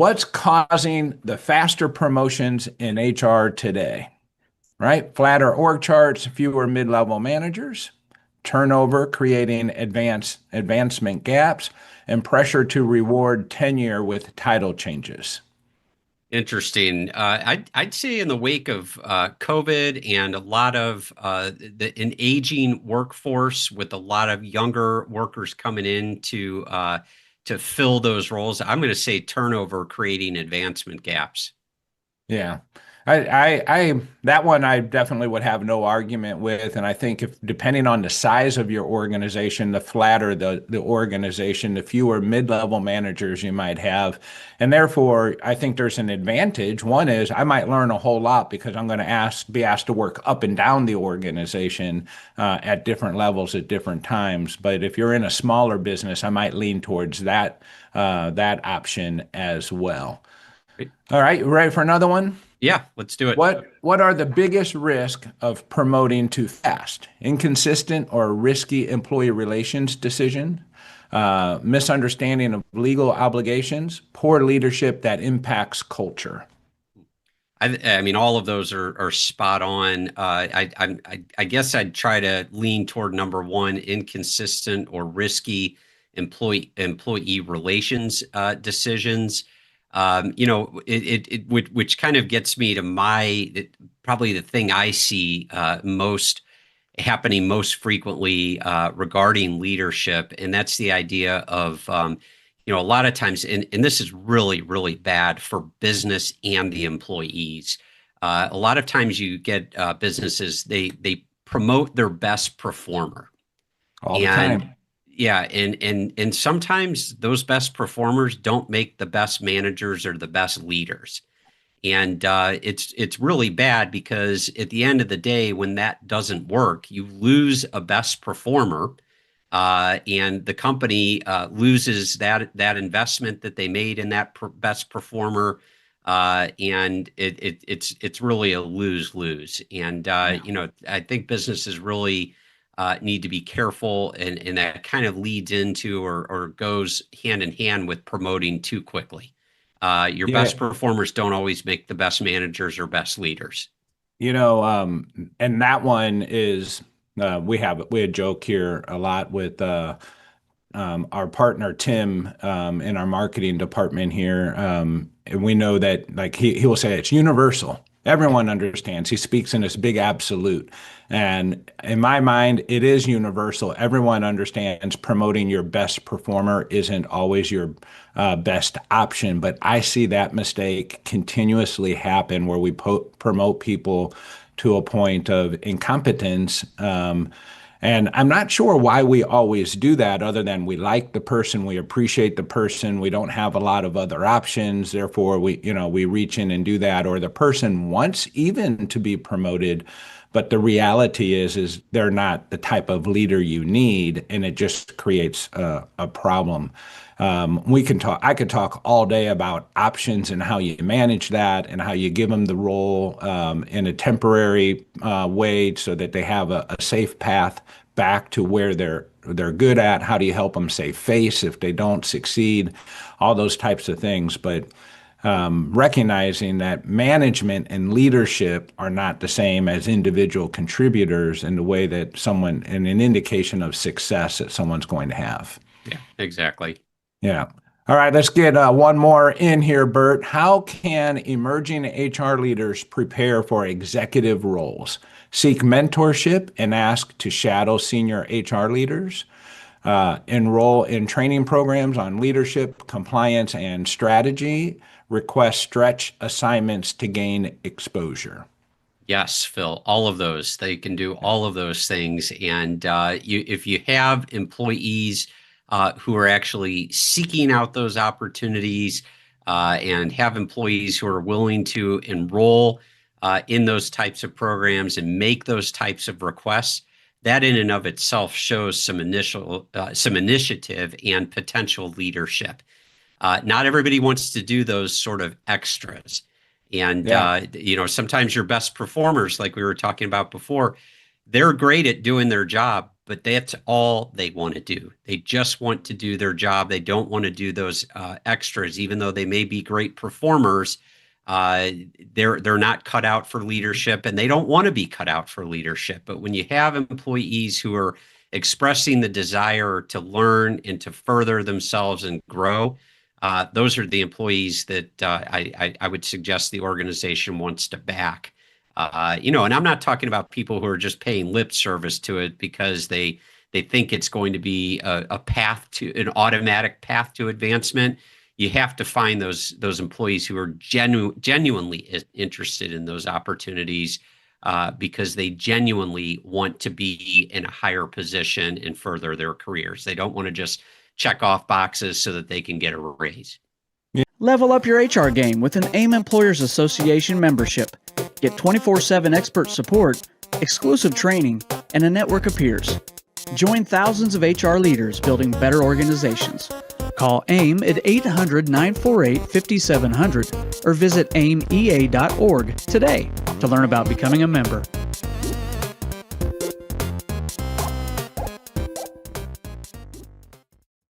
What's causing the faster promotions in HR today? Right? Flatter org charts, fewer mid-level managers, turnover creating advancement gaps, and pressure to reward tenure with title changes. Interesting. I'd say in the wake of COVID and a lot of an aging workforce with a lot of younger workers coming in to fill those roles, I'm going to say turnover creating advancement gaps. Yeah. That one I definitely would have no argument with. And I think if depending on the size of your organization, the flatter the organization, the fewer mid-level managers you might have. And therefore, I think there's an advantage. One is I might learn a whole lot because I'm going to be asked to work up and down the organization at different levels at different times. But if you're in a smaller business, I might lean towards that option as well. All right, you ready for another one? Yeah, let's do it. What are the biggest risk of promoting too fast? Inconsistent or risky employee relations decision, misunderstanding of legal obligations, poor leadership that impacts culture. I mean, all of those are spot on. I guess I'd try to lean toward number one, inconsistent or risky employee relations decisions. Which kind of gets me to probably the thing I see most happening most frequently regarding leadership, and that's the idea of a lot of times, and this is really, really bad for business and the employees. A lot of times you get businesses, they promote their best performer. All the And time. yeah, and sometimes those best performers don't make the best managers or the best leaders. And it's really bad because at the end of the day, when that doesn't work, you lose a best performer, and the company loses that investment that they made in that best performer, and it's really a lose lose. And Yeah. I think businesses really need to be careful, and that kind of leads into or goes hand in hand with promoting too quickly. Your best Yeah. performers don't always make the best managers or best leaders. And that one is we had joke here a lot with our partner Tim in our marketing department here, and we know that like he will say it's universal. Everyone understands. He speaks in this big absolute, and in my mind, it is universal. Everyone understands promoting your best performer isn't always your best option, but I see that mistake continuously happen where we promote people to a point of incompetence. And I'm not sure why we always do that, other than we like the person, we appreciate the person, we don't have a lot of other options. Therefore, we reach in and do that, or the person wants even to be promoted, but the reality is they're not the type of leader you need, and it just creates a problem. I could talk all day about options and how you manage that and how you give them the role in a temporary way so that they have a safe path back to where they're good at. How do you help them save face if they don't succeed? All those types of things. But recognizing that management and leadership are not the same as individual contributors in the way that and an indication of success that someone's going to have. Yeah, exactly. Yeah. All right, let's get one more in here, Bert. How can emerging HR leaders prepare for executive roles? Seek mentorship and ask to shadow senior HR leaders. Enroll in training programs on leadership, compliance, and strategy. Request stretch assignments to gain exposure. Yes, Phil, all of those. They can do all of those things. And if you have employees who are actually seeking out those opportunities, and have employees who are willing to enroll in those types of programs and make those types of requests, that in and of itself shows some initiative and potential leadership. Not everybody wants to do those sort of extras. And, Yeah. sometimes your best performers, like we were talking about before, they're great at doing their job, but that's all they want to do. They just want to do their job. They don't want to do those extras, even though they may be great performers. They're not cut out for leadership, and they don't want to be cut out for leadership. But when you have employees who are expressing the desire to learn and to further themselves and grow, those are the employees that I would suggest the organization wants to back. And I'm not talking about people who are just paying lip service to it because they think it's going to be a path to an automatic path to advancement. You have to find those employees who are genuinely interested in those opportunities because they genuinely want to be in a higher position and further their careers. They don't want to just check off boxes so that they can get a raise. Level up your HR game with an AIM Employers Association membership. Get 24/7 expert support, exclusive training, and a network of peers. Join thousands of HR leaders building better organizations. Call AIM at 800-948-5700 or visit aimea.org today to learn about becoming a member.